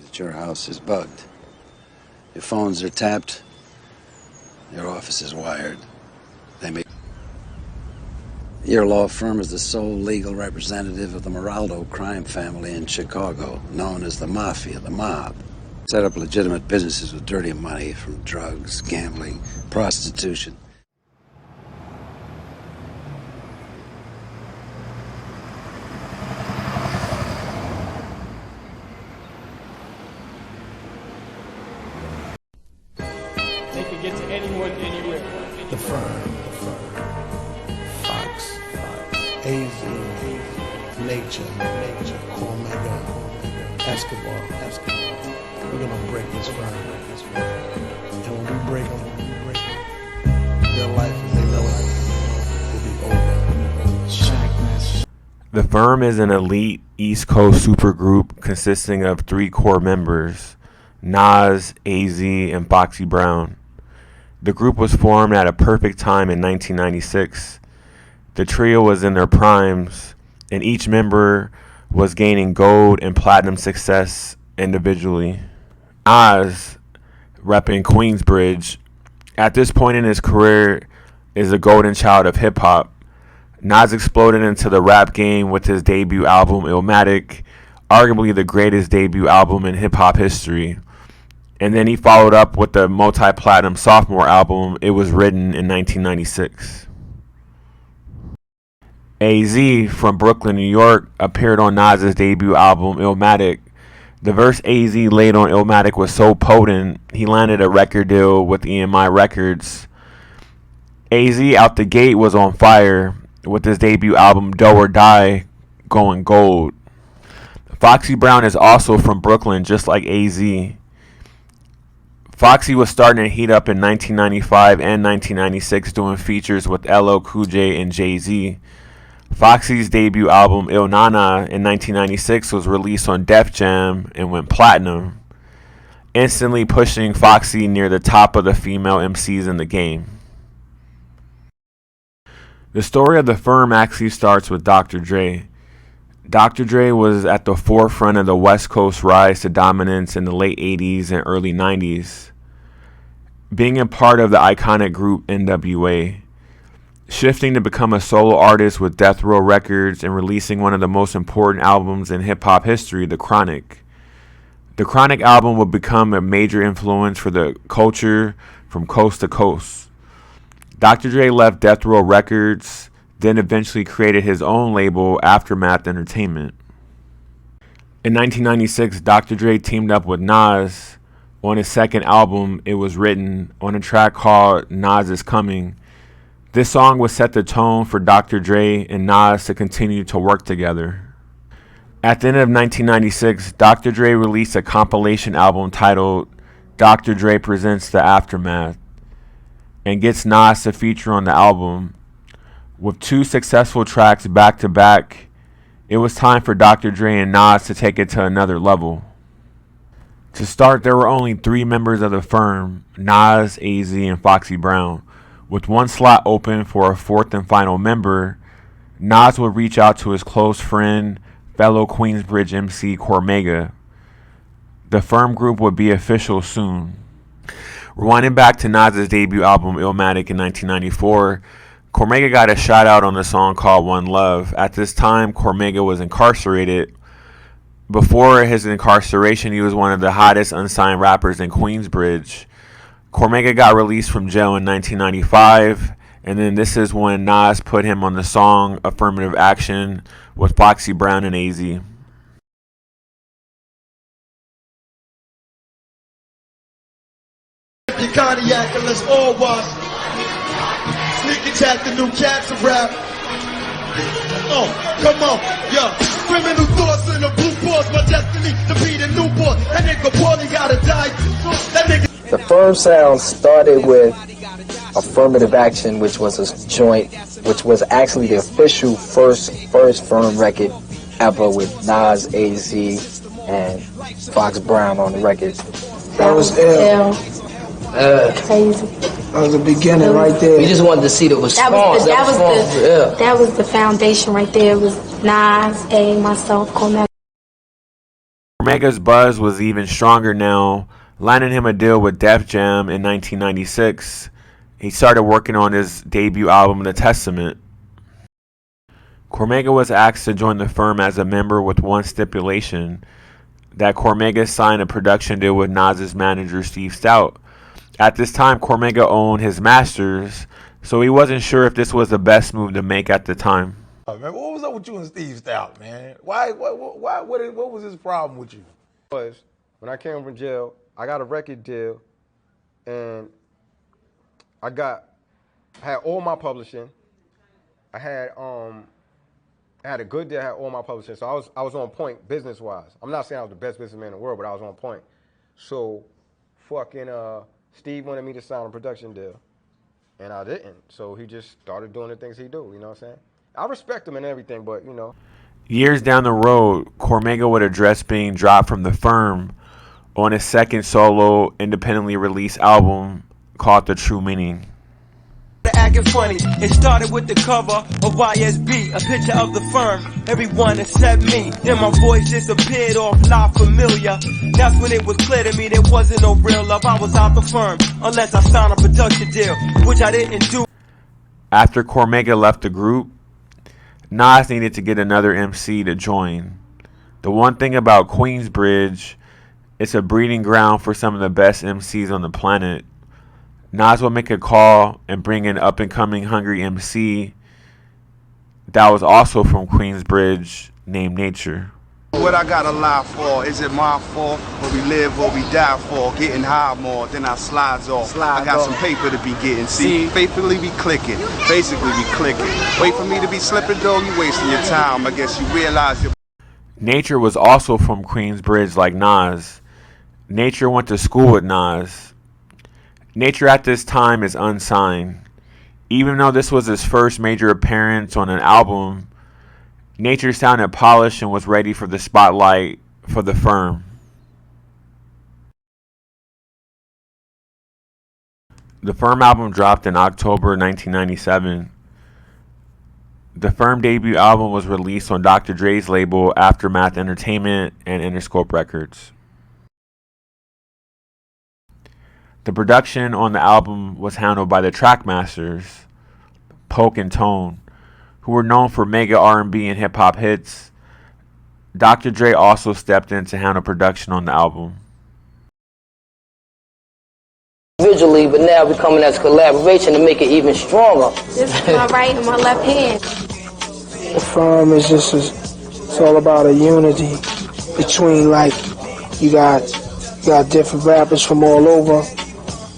security at your house is bugged. Your phones are tapped. Your office is wired. Your law firm is the sole legal representative of the Moraldo crime family in Chicago, known as the Mafia, the mob. Set up legitimate businesses with dirty money from drugs, gambling, prostitution. They can get to anyone, anywhere. The firm, Fox, AZ, Nature, Cormega, Escobar. We're gonna break this firm. And when we break them, their life as they know it will be over. The firm is an elite East Coast supergroup consisting of 3 core members, Nas, AZ, and Foxy Brown. The group was formed at a perfect time in 1996. The trio was in their primes, and each member was gaining gold and platinum success individually. Nas, repping Queensbridge, at this point in his career is a golden child of hip-hop. Nas exploded into the rap game with his debut album, Illmatic, arguably the greatest debut album in hip-hop history. And then he followed up with the multi-platinum sophomore album, It Was Written, in 1996. AZ, from Brooklyn, New York, appeared on Nas's debut album, Illmatic. The verse AZ laid on Illmatic was so potent, he landed a record deal with EMI Records. AZ out the gate was on fire, with his debut album, Dough or Die, going gold. Foxy Brown is also from Brooklyn, just like AZ. Foxy was starting to heat up in 1995 and 1996, doing features with LL Cool J and Jay-Z. Foxy's debut album, Il Nana, in 1996 was released on Def Jam and went platinum, instantly pushing Foxy near the top of the female MCs in the game. The story of the firm actually starts with Dr. Dre. Dr. Dre was at the forefront of the West Coast rise to dominance in the late 80s and early 90s, being a part of the iconic group NWA, shifting to become a solo artist with Death Row Records and releasing one of the most important albums in hip-hop history, The Chronic. The Chronic album would become a major influence for the culture from coast to coast. Dr. Dre left Death Row Records, then eventually created his own label, Aftermath Entertainment. In 1996, Dr. Dre teamed up with Nas on his second album, It Was Written, on a track called Nas Is Coming. This song would set the tone for Dr. Dre and Nas to continue to work together. At the end of 1996, Dr. Dre released a compilation album titled Dr. Dre Presents The Aftermath and gets Nas to feature on the album. With 2 successful tracks back to back, it was time for Dr. Dre and Nas to take it to another level. To start, there were only 3 members of the firm, Nas, AZ, and Foxy Brown. With 1 slot open for a 4th and final member, Nas would reach out to his close friend, fellow Queensbridge MC Cormega. The firm group would be official soon. Rewinding back to Nas's debut album, Illmatic, in 1994, Cormega got a shout out on the song called One Love. At this time, Cormega was incarcerated. Before his incarceration, he was one of the hottest unsigned rappers in Queensbridge. Cormega got released from jail in 1995, and then this is when Nas put him on the song Affirmative Action with Foxy Brown and AZ. Cognac and let's all watch. Sneak attack the new cats around. Oh, come on, yo. Criminal thoughts in the blue balls, my destiny to be the newborn. That nigga Paulie gotta die. That nigga. The firm sound started with Affirmative Action, which was a joint, which was actually the official first firm record ever with Nas, AZ, and Fox Brown on the record. That was ill. Crazy. That was the beginning right there. We just wanted to see that was strong. That was the foundation right there. It was Nas, myself, Cormega. Cormega's buzz was even stronger now, landing him a deal with Def Jam in 1996. He started working on his debut album, The Testament. Cormega was asked to join the firm as a member with one stipulation, that Cormega sign a production deal with Nas's manager, Steve Stout. At this time, Cormega owned his masters, so he wasn't sure if this was the best move to make at the time. Man, what was up with you and Steve Stout, man? What was his problem with you? Was when I came from jail, I got a record deal, and I had all my publishing. I had a good deal. I had all my publishing, so I was on point business wise. I'm not saying I was the best businessman in the world, but I was on point. So, fucking Steve wanted me to sign a production deal, and I didn't. So he just started doing the things he do. You know what I'm saying? I respect him and everything, but you know. Years down the road, Cormega would address being dropped from the firm on his second solo, independently released album called The True Meaning. Acting funny. It started with the cover of YSB, a picture of the firm. Everyone except me. Then my voice disappeared off La Familia. That's when it was clear to me there wasn't no real love. I was out the firm unless I signed a production deal, which I didn't do. After Cormega left the group, Nas needed to get another MC to join. The one thing about Queensbridge, it's a breeding ground for some of the best MCs on the planet. Nas would make a call and bring an up-and-coming hungry MC that was also from Queensbridge named Nature. What I gotta lie for, is it my fault? What we live, what we die for, getting high more, then I slides off. I got some paper to be getting, see, faithfully be clicking, basically be clicking. Wait for me to be slipping though, you wasting your time, I guess you realize you're... Nature was also from Queensbridge like Nas. Nature went to school with Nas. Nature at this time is unsigned. Even though this was his first major appearance on an album, Nature sounded polished and was ready for the spotlight for the firm. The firm album dropped in October 1997. The firm debut album was released on Dr. Dre's label Aftermath Entertainment and Interscope Records. The production on the album was handled by the Trackmasters, Poke and Tone, who were known for mega R&B and hip-hop hits. Dr. Dre also stepped in to handle production on the album. Visually, but now we're coming as collaboration to make it even stronger. This is my right and my left hand. The firm is just, it's all about a unity between, like, you got different rappers from all over.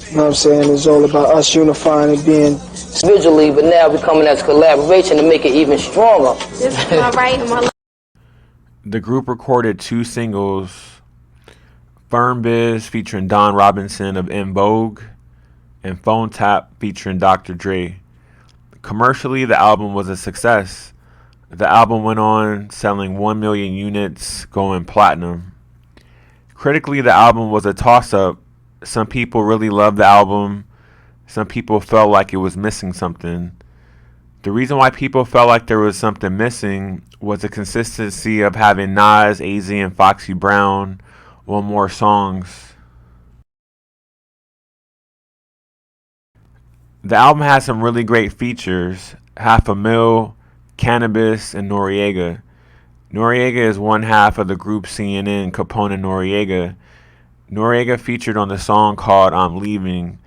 You know what I'm saying? It's all about us unifying and being visually, but now we're coming as collaboration to make it even stronger. This is my right and my left. The group recorded 2 singles, Firm Biz featuring Don Robinson of En Vogue, and Phone Tap featuring Dr. Dre. Commercially, the album was a success. The album went on selling 1 million units, going platinum. Critically, the album was a toss-up. Some people really loved the album. Some people felt like it was missing something. The reason why people felt like there was something missing was the consistency of having Nas, AZ, and Foxy Brown on more songs. The album has some really great features: Half a Mil, Cannabis, and Noriega. Noriega is one half of the group CNN, Capone and Noriega. Noriega featured on the song called I'm Leaving.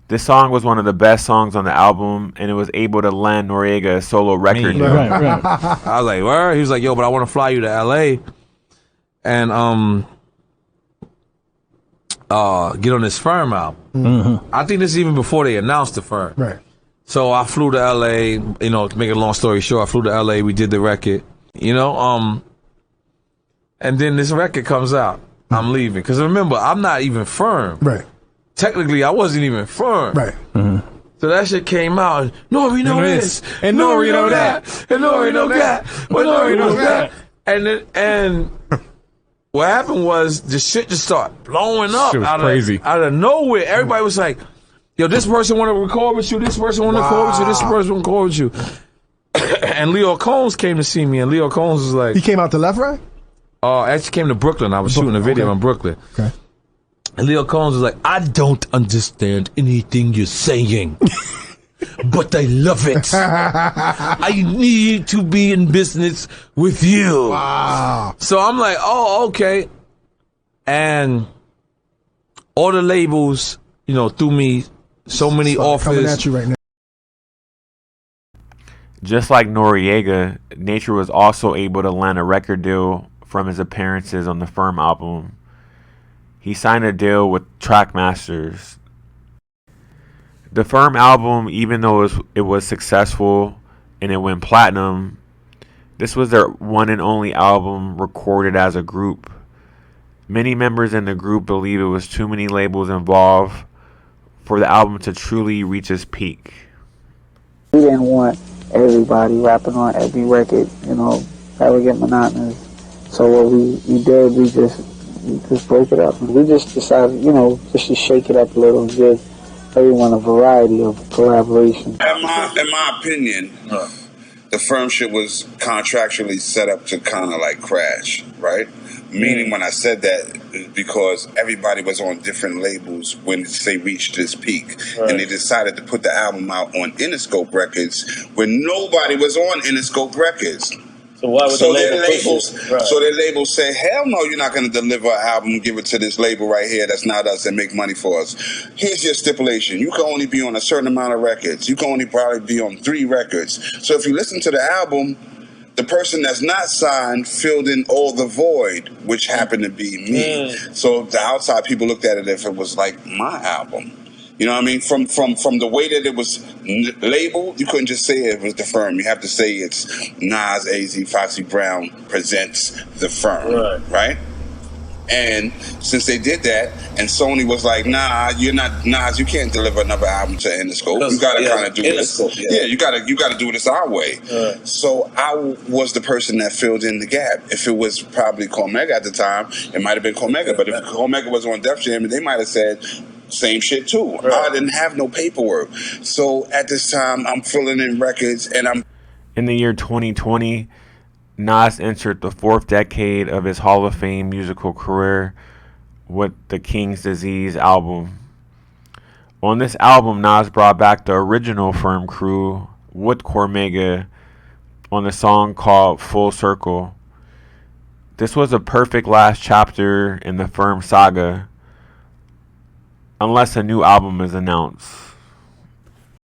This song was one of the best songs on the album, and it was able to land Noriega a solo record. Right. I was like, where? He was like, yo, but I want to fly you to LA and get on this Firm album. Mm-hmm. I think this is even before they announced the Firm. right. So I flew to LA, you know, to make a long story short, I flew to LA, we did the record, you know, and then this record comes out. I'm leaving. Because remember, I'm not even Firm. Right. Technically, I wasn't even Firm. Right. Mm-hmm. So that shit came out. Nori know this. And Nori know that. And Nori know that. But Nori know that. And what happened was the shit just started blowing up out of nowhere. Everybody was like, yo, this person want to record with you. This person want to record with you. This person want to record with you. And Leo Combs came to see me. And Leo Combs was like... He came out to Left Right? Actually came to Brooklyn. I was shooting a video in Brooklyn. Okay. And Leo Combs was like, I don't understand anything you're saying, but I love it. I need to be in business with you. Wow. So I'm like, oh, okay. And all the labels, you know, threw me so many offers. Coming at you right now. Just like Noriega, Nature was also able to land a record deal from his appearances on the Firm album. He signed a deal with Trackmasters. The Firm album, even though it was successful and it went platinum, this was their one and only album recorded as a group. Many members in the group believe it was too many labels involved for the album to truly reach its peak. We didn't want everybody rapping on every record, you know, that would get monotonous. So what we did, we just broke it up. We just decided, you know, just to shake it up a little and give everyone a variety of collaboration. In my opinion, the firm shit was contractually set up to kind of like crash, right? Meaning when I said that, because everybody was on different labels when they reached this peak. Right. And they decided to put the album out on Interscope Records when nobody was on Interscope Records. So why would their labels say, hell no, you're not going to deliver an album, give it to this label right here that's not us and make money for us. Here's your stipulation. You can only be on a certain amount of records. You can only probably be on 3 records. So if you listen to the album, the person that's not signed filled in all the void, which happened to be me. So the outside people looked at it if it was like my album. You know what I mean? From the way that it was labeled, you couldn't just say it was the firm. You have to say it's Nas, AZ, Foxy Brown presents the firm, right? And since they did that, and Sony was like, nah, you're not Nas, you can't deliver another album to Interscope. You gotta kind of do this. Yeah, you gotta do this our way. So I was the person that filled in the gap. If it was probably Cormega at the time, it might have been Cormega. But if Cormega was on Def Jam, they might have said same shit too. I didn't have no paperwork. So at this time, I'm filling in records, and I'm. In the year 2020, Nas entered the 4th decade of his Hall of Fame musical career with the King's Disease album. On this album, Nas brought back the original Firm crew with Cormega on a song called Full Circle. This was a perfect last chapter in the Firm saga, unless a new album is announced.